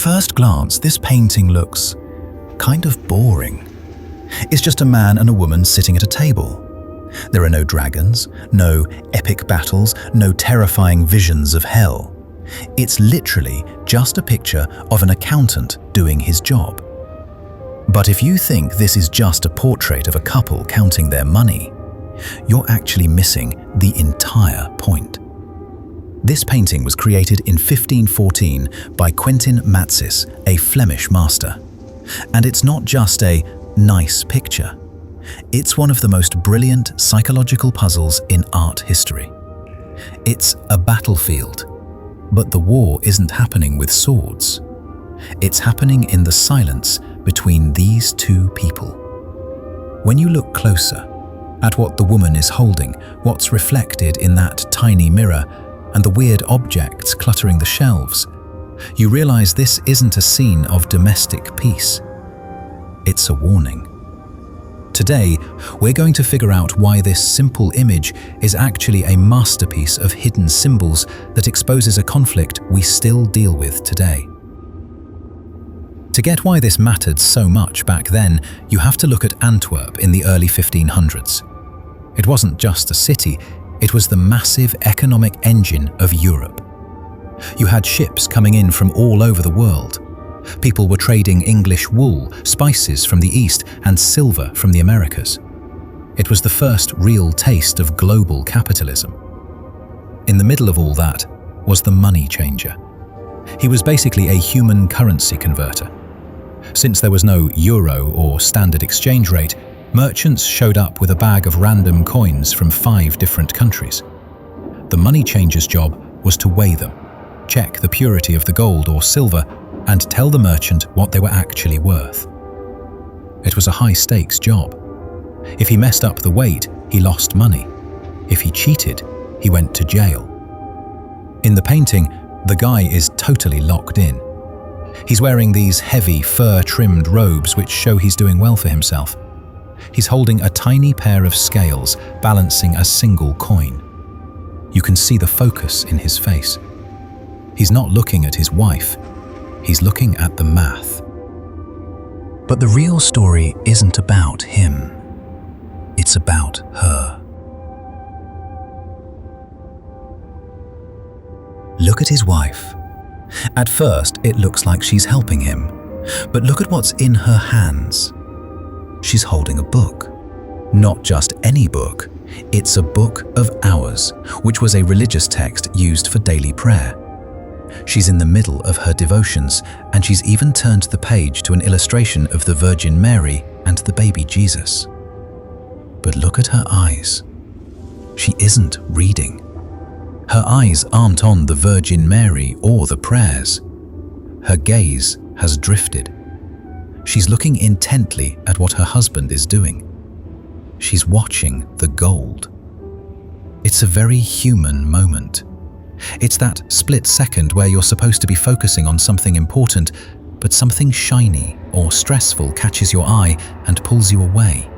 first glance, this painting looks kind of boring. It's just a man and a woman sitting at a table. There are no dragons, no epic battles, no terrifying visions of hell. It's literally just a picture of an accountant doing his job. But if you think this is just a portrait of a couple counting their money, you're actually missing the entire point. This painting was created in 1514 by Quentin Matsys, a Flemish master. And it's not just a nice picture. It's one of the most brilliant psychological puzzles in art history. It's a battlefield, but the war isn't happening with swords. It's happening in the silence between these two people. When you look closer at what the woman is holding, what's reflected in that tiny mirror, and the weird objects cluttering the shelves, you realize this isn't a scene of domestic peace. It's a warning. Today, we're going to figure out why this simple image is actually a masterpiece of hidden symbols that exposes a conflict we still deal with today. To get why this mattered so much back then, you have to look at Antwerp in the early 1500s. It wasn't just a city, it was the massive economic engine of Europe. You had ships coming in from all over the world. People were trading English wool, spices from the East, and silver from the Americas. It was the first real taste of global capitalism. In the middle of all that was the money changer. He was basically a human currency converter. Since there was no euro or standard exchange rate, merchants showed up with a bag of random coins from 5 different countries. The money changer's job was to weigh them, check the purity of the gold or silver, and tell the merchant what they were actually worth. It was a high-stakes job. If he messed up the weight, he lost money. If he cheated, he went to jail. In the painting, the guy is totally locked in. He's wearing these heavy, fur-trimmed robes which show he's doing well for himself. He's holding a tiny pair of scales, balancing a single coin. You can see the focus in his face. He's not looking at his wife. He's looking at the math. But the real story isn't about him. It's about her. Look at his wife. At first, it looks like she's helping him. But look at what's in her hands. She's holding a book. Not just any book. It's a book of hours, which was a religious text used for daily prayer. She's in the middle of her devotions, and she's even turned the page to an illustration of the Virgin Mary and the baby Jesus. But look at her eyes. She isn't reading. Her eyes aren't on the Virgin Mary or the prayers. Her gaze has drifted. She's looking intently at what her husband is doing. She's watching the gold. It's a very human moment. It's that split second where you're supposed to be focusing on something important, but something shiny or stressful catches your eye and pulls you away.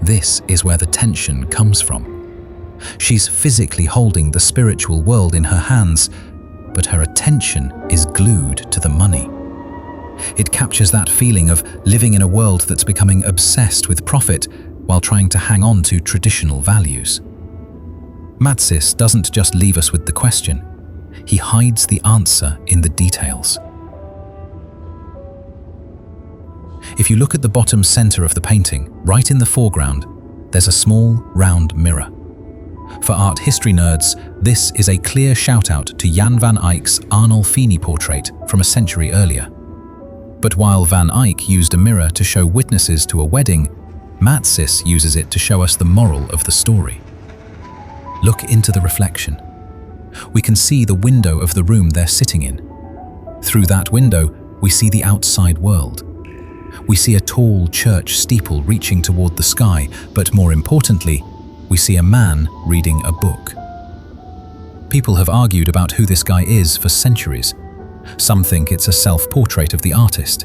This is where the tension comes from. She's physically holding the spiritual world in her hands, but her attention is glued to the money. It captures that feeling of living in a world that's becoming obsessed with profit while trying to hang on to traditional values. Matsys doesn't just leave us with the question, he hides the answer in the details. If you look at the bottom center of the painting, right in the foreground, there's a small, round mirror. For art history nerds, this is a clear shout-out to Jan van Eyck's Arnolfini portrait from a century earlier. But while Van Eyck used a mirror to show witnesses to a wedding, Matsys uses it to show us the moral of the story. Look into the reflection. We can see the window of the room they're sitting in. Through that window, we see the outside world. We see a tall church steeple reaching toward the sky, but more importantly, we see a man reading a book. People have argued about who this guy is for centuries. Some think it's a self-portrait of the artist.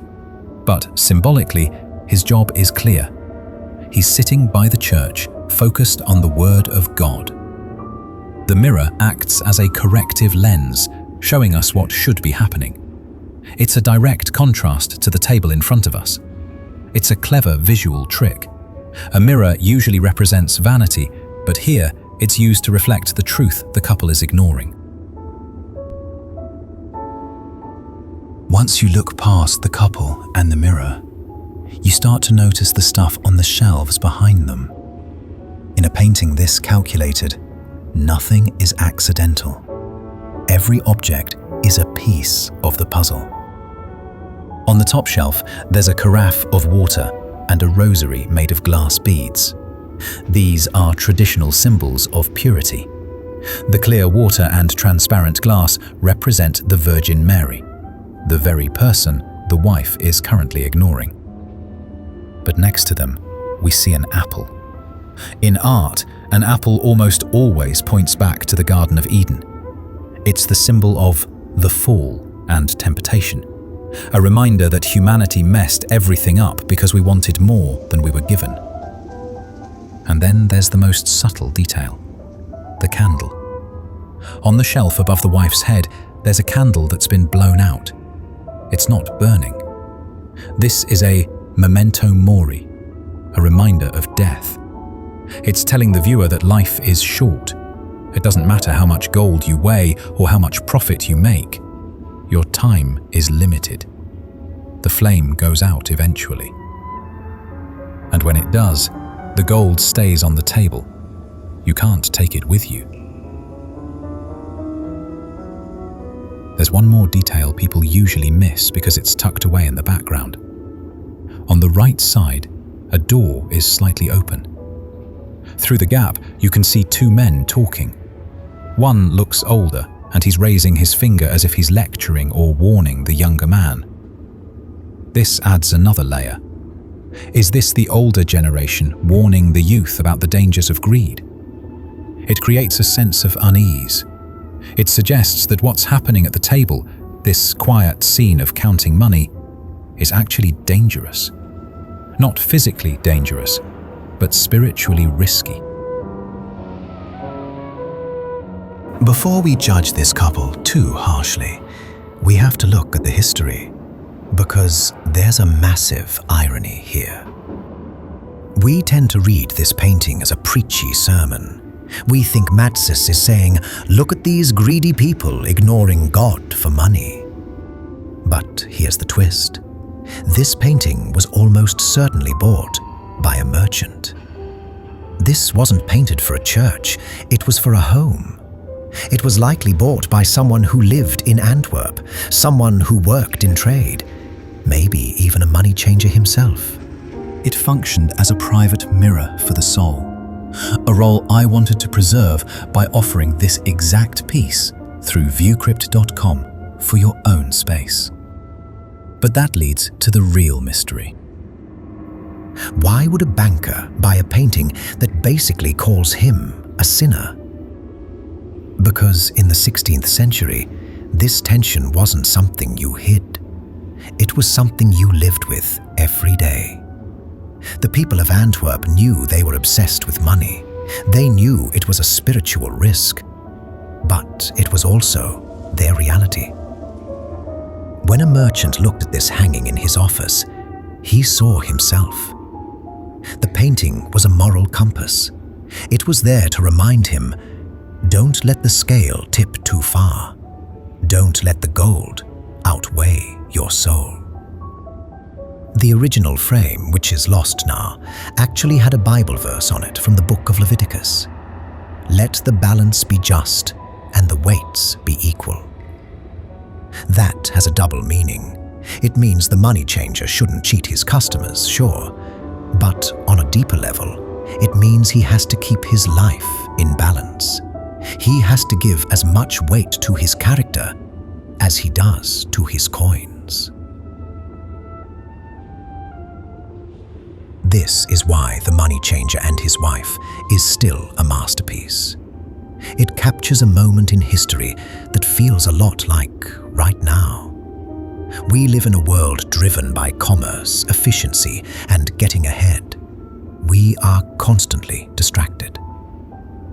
But symbolically, his job is clear. He's sitting by the church, focused on the Word of God. The mirror acts as a corrective lens, showing us what should be happening. It's a direct contrast to the table in front of us. It's a clever visual trick. A mirror usually represents vanity, but here it's used to reflect the truth the couple is ignoring. Once you look past the couple and the mirror, you start to notice the stuff on the shelves behind them. In a painting this calculated, nothing is accidental. Every object is a piece of the puzzle. On the top shelf, there's a carafe of water and a rosary made of glass beads. These are traditional symbols of purity. The clear water and transparent glass represent the Virgin Mary, the very person the wife is currently ignoring. But next to them, we see an apple. In art, an apple almost always points back to the Garden of Eden. It's the symbol of the fall and temptation, a reminder that humanity messed everything up because we wanted more than we were given. And then there's the most subtle detail, the candle. On the shelf above the wife's head, there's a candle that's been blown out. It's not burning. This is a memento mori, a reminder of death. It's telling the viewer that life is short. It doesn't matter how much gold you weigh or how much profit you make. Your time is limited. The flame goes out eventually. And when it does, the gold stays on the table. You can't take it with you. There's one more detail people usually miss because it's tucked away in the background. On the right side, a door is slightly open. Through the gap, you can see two men talking. One looks older, and he's raising his finger as if he's lecturing or warning the younger man. This adds another layer. Is this the older generation warning the youth about the dangers of greed? It creates a sense of unease. It suggests that what's happening at the table, this quiet scene of counting money, is actually dangerous. Not physically dangerous, but spiritually risky. Before we judge this couple too harshly, we have to look at the history, because there's a massive irony here. We tend to read this painting as a preachy sermon. We think Matsys is saying, look at these greedy people ignoring God for money. But here's the twist. This painting was almost certainly bought by a merchant. This wasn't painted for a church, it was for a home. It was likely bought by someone who lived in Antwerp, someone who worked in trade, maybe even a money changer himself. It functioned as a private mirror for the soul, a role I wanted to preserve by offering this exact piece through viewcrypt.com for your own space. But that leads to the real mystery. Why would a banker buy a painting that basically calls him a sinner? Because in the 16th century, this tension wasn't something you hid. It was something you lived with every day. The people of Antwerp knew they were obsessed with money. They knew it was a spiritual risk. But it was also their reality. When a merchant looked at this hanging in his office, he saw himself. The painting was a moral compass. It was there to remind him, don't let the scale tip too far. Don't let the gold outweigh your soul. The original frame, which is lost now, actually had a Bible verse on it from the book of Leviticus. Let the balance be just and the weights be equal. That has a double meaning. It means the money changer shouldn't cheat his customers, sure, but on a deeper level, it means he has to keep his life in balance. He has to give as much weight to his character as he does to his coins. This is why The Money Changer and His Wife is still a masterpiece. It captures a moment in history that feels a lot like right now. We live in a world driven by commerce, efficiency, and getting ahead. We are constantly distracted.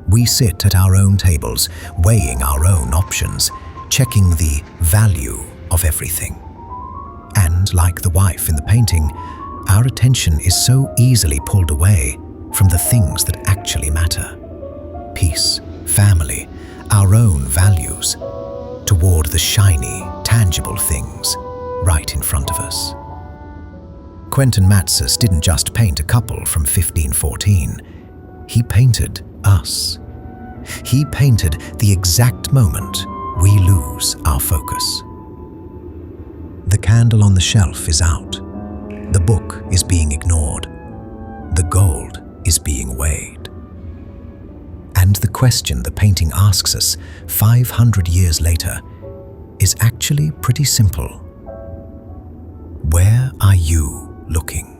We sit at our own tables, weighing our own options, checking the value of everything. And like the wife in the painting, our attention is so easily pulled away from the things that actually matter. Peace, family, our own values, toward the shiny, tangible things right in front of us. Quentin Matsys didn't just paint a couple from 1514. He painted us. He painted the exact moment we lose our focus. The candle on the shelf is out. The book is being ignored. The gold is being weighed. And the question the painting asks us 500 years later is actually pretty simple. Where are you looking?